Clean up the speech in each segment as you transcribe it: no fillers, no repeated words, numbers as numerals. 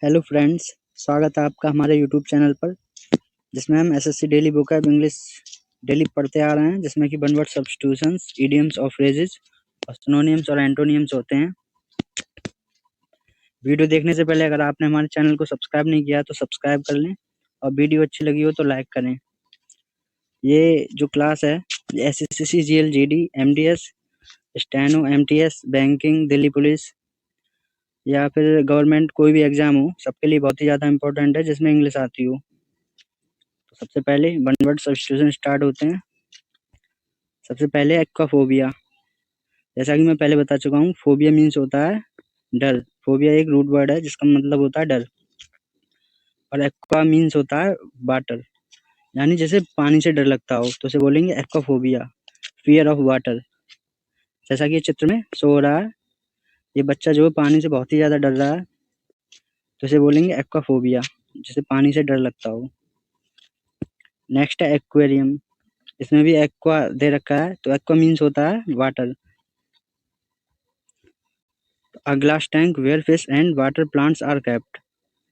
Hello friends, स्वागत है आपका हमारे यूट्यूब चैनल पर जिसमें हम SSC daily vocab English daily पढ़ते आ रहे हैं, जिसमें कि वन वर्ड सब्स्टिट्यूशंस, इडियम्स और फ्रेजेस और सिनोनिम्स और एंटोनियम्स होते हैं। वीडियो देखने से पहले अगर आपने हमारे चैनल को सब्सक्राइब नहीं किया तो सब्सक्राइब कर लें और वीडियो अच्छी लगी हो तो लाइक करें। ये जो क्लास है SSC CGL GD MDS steno MTS banking Delhi police या फिर गवर्नमेंट कोई भी एग्जाम हो सबके लिए बहुत ही ज़्यादा इंपॉर्टेंट है जिसमें इंग्लिश आती हो। तो सबसे पहले वन वर्ड सब्स्टिट्यूशन स्टार्ट होते हैं। सबसे पहले एक्वाफोबिया, जैसा कि मैं पहले बता चुका हूँ, फोबिया मीन्स होता है डर। फोबिया एक रूट वर्ड है जिसका मतलब होता है डर। और एक्वा मीन्स होता है वाटर, यानी जैसे पानी से डर लगता हो तो उसे बोलेंगे एक्वाफोबिया, फियर ऑफ वाटर। जैसा कि ये चित्र में शो हो रहा है, ये बच्चा जो है पानी से बहुत ही ज्यादा डर रहा है तो उसे बोलेंगे एक्वाफोबिया, जैसे पानी से डर लगता हो। नेक्स्ट है एक्वेरियम, इसमें भी एक्वा दे रखा है तो एक्वा मीन्स होता है water. A glass tank where fish and water plants are kept,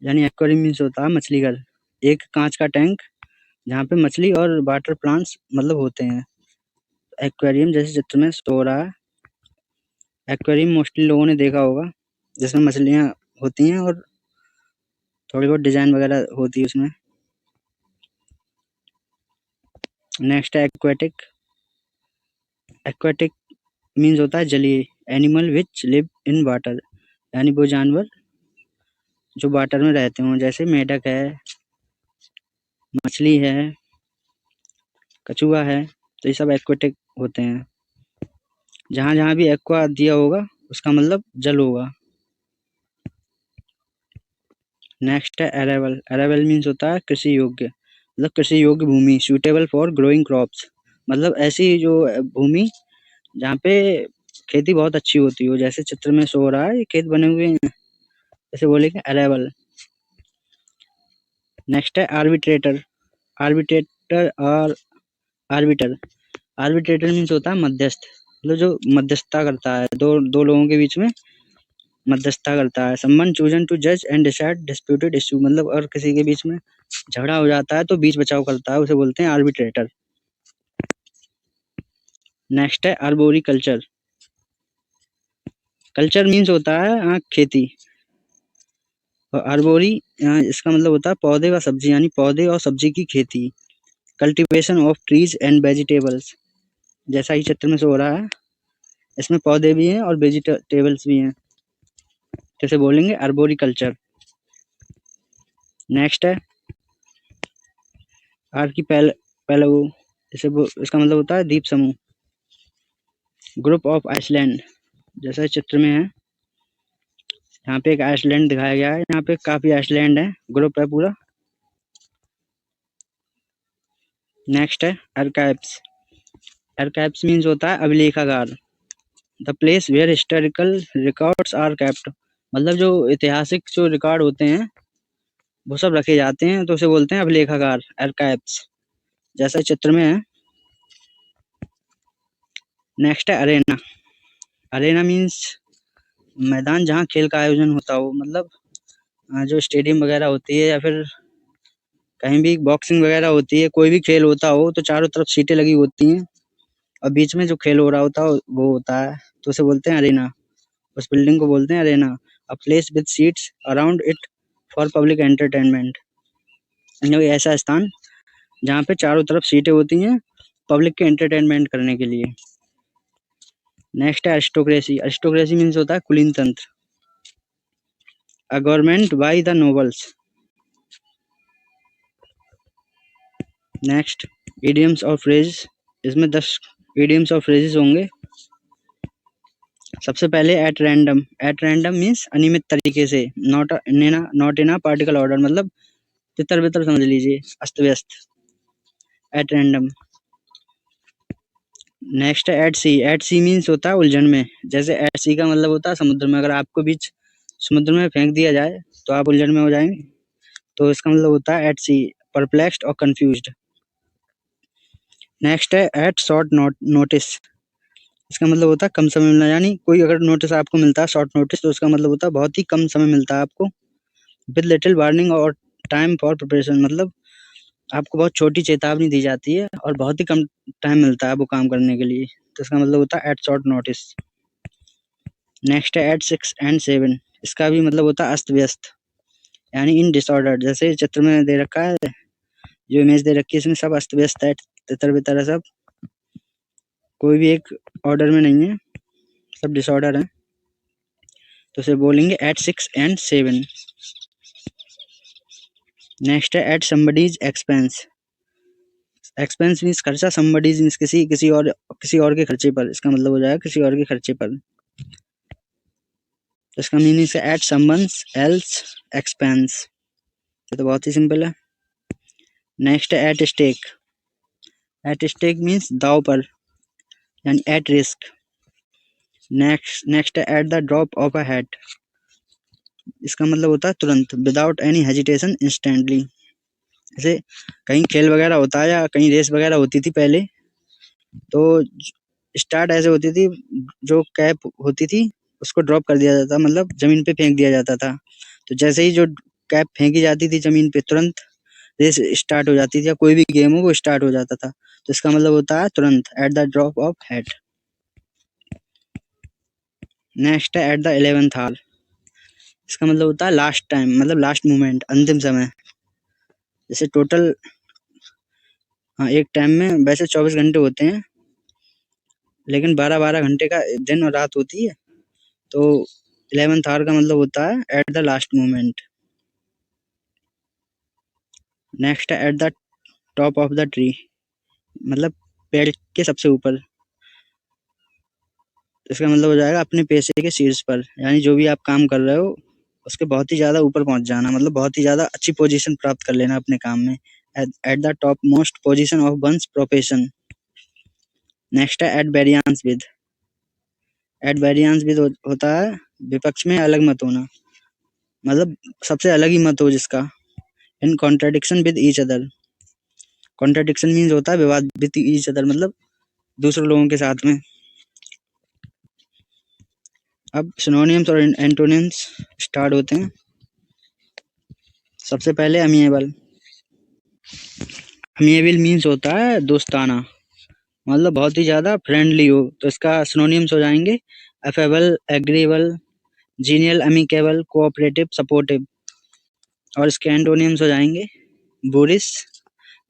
यानी एक्वेरियम मीन्स होता है मछली घर, एक कांच का टैंक जहाँ पे मछली और वाटर प्लांट्स मतलब होते हैं। एक्वेरियम जैसे चित्र में शो हो रहा है। एक्वेरियम मोस्टली लोगों ने देखा होगा, जिसमें मछलियाँ होती हैं और थोड़ी बहुत डिजाइन वगैरह होती है उसमें। नेक्स्ट है एक्वेटिक। एक्वेटिक मीन्स होता है जलीय, animal which live in water, यानी वो जानवर जो वाटर में रहते हों, जैसे मेढक है, मछली है, कछुआ है, तो ये सब एक्वेटिक होते हैं। जहाँ जहाँ भी एक्वा दिया होगा उसका मतलब जल होगा। नेक्स्ट है अरेबल। अरेबल मीन्स होता है कृषि योग्य, मतलब कृषि योग्य भूमि, सुटेबल फॉर ग्रोइंग क्रॉप्स, मतलब ऐसी जो भूमि जहाँ पे खेती बहुत अच्छी होती हो, जैसे चित्र में शो हो रहा है ये खेत बने हुए हैं, जैसे बोलेंगे अरेबल। नेक्स्ट है आर्बिट्रेटर। आर्बिट्रेटर और आर्बिटर। आर्बिट्रेटर मीन्स होता है मध्यस्थ, मतलब जो मध्यस्थता करता है, दो दो लोगों के बीच में मध्यस्थता करता है। समवन चूजन टू जज एंड डिसाइड डिस्प्यूटेड इश्यू, मतलब अगर किसी के बीच में झगड़ा हो जाता है तो बीच बचाव करता है, उसे बोलते हैं आर्बिट्रेटर। नेक्स्ट है आर्बोरी कल्चर। कल्चर मीन्स होता है खेती, और आर्बोरी इसका मतलब होता है पौधे व सब्जी, यानी पौधे और सब्जी की खेती। Cultivation of trees and vegetables, जैसा ही चित्र में से हो रहा है, इसमें पौधे भी हैं और वेजिटेबल्स भी हैं, जैसे बोलेंगे आर्बोरी कल्चर। नेक्स्ट है आर्कीपेलागो, इसका मतलब होता है द्वीप समूह। ग्रुप ऑफ आइसलैंड, जैसा चित्र में है, यहाँ पे एक आइसलैंड दिखाया गया है, यहाँ पे काफी आइसलैंड है, ग्रुप है पूरा। नेक्स्ट है आर्काइव्स। आर्काइव्स मीन्स होता है अभिलेखागार, the place where historical records are kept, मतलब जो ऐतिहासिक जो रिकॉर्ड होते हैं वो सब रखे जाते हैं, तो उसे बोलते हैं अभिलेखागार, आर्काइव्स, जैसा चित्र में है। नेक्स्ट है अरेना। अरेना मीन्स मैदान जहाँ खेल का आयोजन होता हो, मतलब जो स्टेडियम वगैरह होती है या फिर कहीं भी बॉक्सिंग वगैरह होती है, कोई भी खेल होता हो तो चारों तरफ सीटें लगी होती हैं और बीच में जो खेल हो रहा होता है वो होता है, तो उसे बोलते हैं अरेना। उस बिल्डिंग को बोलते हैं Arena. A place with seats around it for public entertainment, यानी ऐसा स्थान जहाँ पे चारों तरफ सीटें होती हैं पब्लिक के एंटरटेनमेंट करने के लिए। नेक्स्ट है अरिस्टोक्रेसी। अरिस्टोक्रेसी मीन्स होता है कुलीन तंत्र, a government by the nobles. Next idioms और फ्रेज, इसमें 10 इडियम्स और फ्रेजेस होंगे। सबसे पहले at random. At random means अनियमित तरीके से, not in a particle order, मतलब तितर बितर समझ लीजिए, अस्त व्यस्त, एट रैंडम। नेक्स्ट है एट सी। एट सी मीन्स होता है उलझन में, जैसे एट सी का मतलब होता है समुद्र में, अगर आपको बीच समुद्र में फेंक दिया जाए तो आप उलझन में हो जाएंगे, तो इसका मतलब होता है एट सी, परप्लेक्स्ड और कंफ्यूज्ड। नेक्स्ट है एट शॉर्ट नोटिस। इसका मतलब होता है कम समय मिलना, यानी कोई अगर नोटिस आपको मिलता है शॉर्ट नोटिस तो उसका मतलब होता है बहुत ही कम समय मिलता है आपको, विद लिटिल वार्निंग और टाइम फॉर प्रिपरेशन, मतलब आपको बहुत छोटी चेतावनी दी जाती है और बहुत ही कम टाइम मिलता है वो काम करने के लिए, तो इसका मतलब होता है एट शॉर्ट नोटिस। नेक्स्ट है एट 6 and 7, इसका भी मतलब होता है अस्त व्यस्त, यानी इन डिसऑर्डर। जैसे चित्र में दे रखा है, जो इमेज दे रखी है इसमें सब अस्त व्यस्त है, तितर बितर है सब, कोई भी एक ऑर्डर में नहीं है, सब डिसऑर्डर है, तो उसे बोलेंगे एट 6 and 7। नेक्स्ट है at somebody's expense. Expense means खर्चा, समबडीज मीन्स किसी और के खर्चे पर, इसका मतलब हो जाएगा किसी और के खर्चे पर। तो इसका मीनिंग है एट समवन्स एल्स एक्सपेंस, ये तो बहुत ही सिंपल है। नेक्स्ट है at stake. At stake means दाव पर, यानी एट रिस्क। नेक्स्ट है at the drop of a hat, इसका मतलब होता है तुरंत, विदाउट एनी हेजिटेशन, इंस्टेंटली। जैसे कहीं खेल वगैरह होता है या कहीं रेस वगैरह होती थी पहले, तो स्टार्ट ऐसे होती थी, जो कैप होती थी उसको ड्रॉप कर दिया जाता, मतलब जमीन पे फेंक दिया जाता था, तो जैसे ही जो कैप फेंकी जाती थी जमीन पे, तुरंत रेस स्टार्ट हो जाती थी, या कोई भी गेम हो वो स्टार्ट हो जाता था, तो इसका मतलब होता है तुरंत, eight the drop of hat. Next है एट द 11th आवर, इसका मतलब होता है लास्ट टाइम, मतलब लास्ट मोमेंट, अंतिम समय। जैसे टोटल, हाँ, एक टाइम में वैसे 24 घंटे होते हैं, लेकिन 12-12 घंटे का दिन और रात होती है, तो 11th आवर का मतलब होता है at the last moment. Next है at the top of the tree, मतलब पेड़ के सबसे ऊपर, इसका मतलब हो जाएगा अपने पैसे के शीर्ष पर, यानी जो भी आप काम कर रहे हो उसके बहुत ही ज्यादा ऊपर पहुंच जाना, मतलब बहुत ही ज्यादा अच्छी पोजीशन प्राप्त कर लेना अपने काम में, at the topmost position of one's profession. Next है at variance with. At variance with होता है विपक्ष में अलग मत होना, मतलब सबसे अलग ही मत हो जिसका। इन contradiction with each other, contradiction means होता है विवाद, विद ईच अदर मतलब दूसरे लोगों के साथ में। अब सिनोनिम्स और एंटोनिम्स स्टार्ट होते हैं। सबसे पहले अमिएबल। अमिएबल मीन्स होता है दोस्ताना, मतलब बहुत ही ज्यादा फ्रेंडली हो, तो इसका सिनोनिम्स हो जाएंगे affable, agreeable, genial, amicable, cooperative, supportive. और इसके एंटोनिम्स हो जाएंगे बोरिस,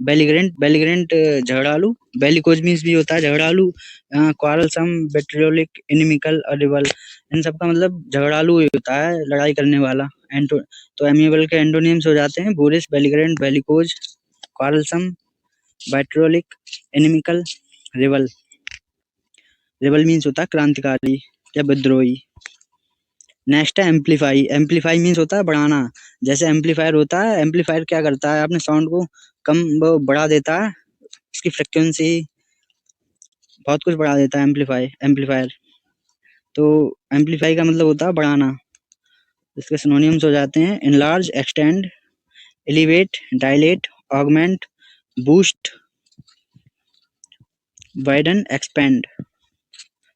बेलिग्रेंट, बेलिग्रेंट झगड़ालू, बेलिकोज मीन्स भी होता है झगड़ालू, क्वारलसम, बेट्रियोलिक, इनिमिकल और रिबल, इन सब का मतलब झगड़ालू ही होता है, लड़ाई करने वाला। एंटो तो एमिएबल के एंटोनिम्स हो जाते हैं boorish, belligerent, bellicose, quarrelsome, vitriolic, inimical, rebel. Rebel means होता है क्रांतिकारी या विद्रोही। नेक्स्ट है एम्पलीफाई। एम्पलीफाई मीन्स होता है बढ़ाना, जैसे एम्पलीफायर होता है, एम्पलीफायर क्या करता है, अपने साउंड को कम वो बढ़ा देता है, उसकी फ्रिक्वेंसी बहुत कुछ बढ़ा देता है एम्पलीफायर। तो एम्पलीफाई का मतलब होता है बढ़ाना। इसके सिनोनिम्स हो जाते हैं enlarge, extend, elevate, dilate, augment, boost, widen, expand.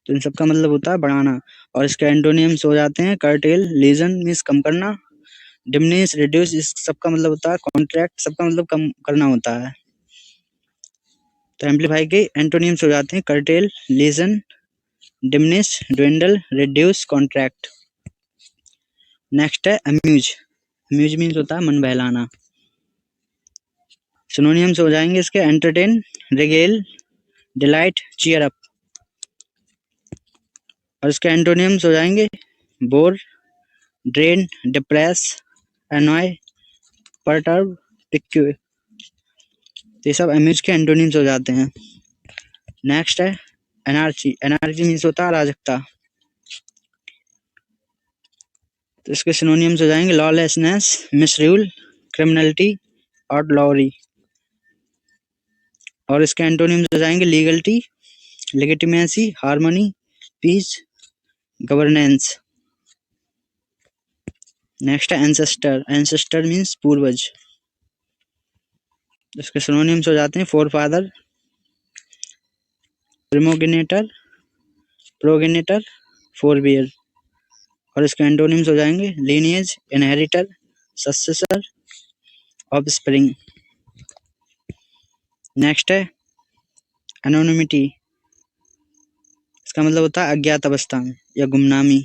तो इन सब का मतलब होता है बढ़ाना। और इसके एंटोनिम्स हो जाते हैं कर्टेल, लीजन मीन्स कम करना, डिमनिश, रिड्यूस, इस सब का मतलब होता है कॉन्ट्रैक्ट, सबका मतलब कम करना होता है। तो एम्पलीफाई के एंटोनिम्स हो जाते हैं curtail, lessen, diminish, dwindle, reduce, contract. Next है अम्यूज। अम्यूज मीन्स होता है मन बहलाना। सिनोनिम्स हो जाएंगे इसके entertain, regale, delight, cheer up. और इसके एंटोनिम्स हो जाएंगे bore, drain, depress, annoy, perturb, pique. ये सब अम्यूज के एंटोनिम्स हो जाते हैं। नेक्स्ट है एनार्ची। एनार्ची मीन्स होता है अराजकता। तो इसके सिनोनिम्स हो जाएंगे लॉलेसनेस, मिसरूल, क्रिमिनलिटी, आउटलॉरी। और इसके एंटोनिम्स हो जाएंगे legality, legitimacy, harmony, peace, governance. Next है एंसेस्टर। एंसेस्टर मीन्स पूर्वज। इसके सिनोनिम्स हो जाते हैं फोरफादर, प्रिमोगेनेटर, प्रोगेनेटर, फोरबियर। और इसके एंटोनिम्स हो जाएंगे lineage, inheritor, successor, offspring. Next है एनोनिमिटी, इसका मतलब होता है अज्ञात अवस्था या गुमनामी।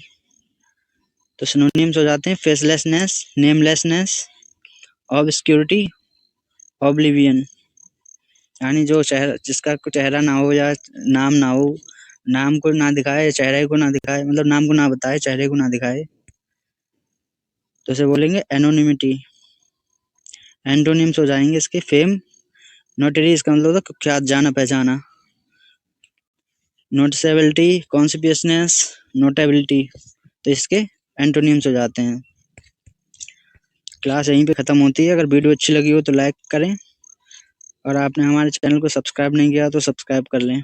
तो सिनोनिम्स हो जाते हैं फेसलेसनेस, नेमलेसनेस, ऑब्सक्योरिटी, ऑब्लिवियन। यानी जो चेहरा, जिसका चेहरा ना हो या नाम ना हो, नाम को ना दिखाए, चेहरे को ना दिखाए, मतलब नाम को ना बताए, चेहरे को ना दिखाए, तो इसे बोलेंगे एनोनिमिटी। एंटोनिम्स हो जाएंगे इसके फेम, नोटरी, इसका मतलब होता है कुख्यात, जाना पहचाना, नोटिसेबिलिटी, कॉन्स्पिशियसनेस, नोटेबिलिटी। तो इसके एंटोनिम्स हो जाते हैं। क्लास यहीं पे खत्म होती है। अगर वीडियो अच्छी लगी हो तो लाइक करें, और आपने हमारे चैनल को सब्सक्राइब नहीं किया तो सब्सक्राइब कर लें।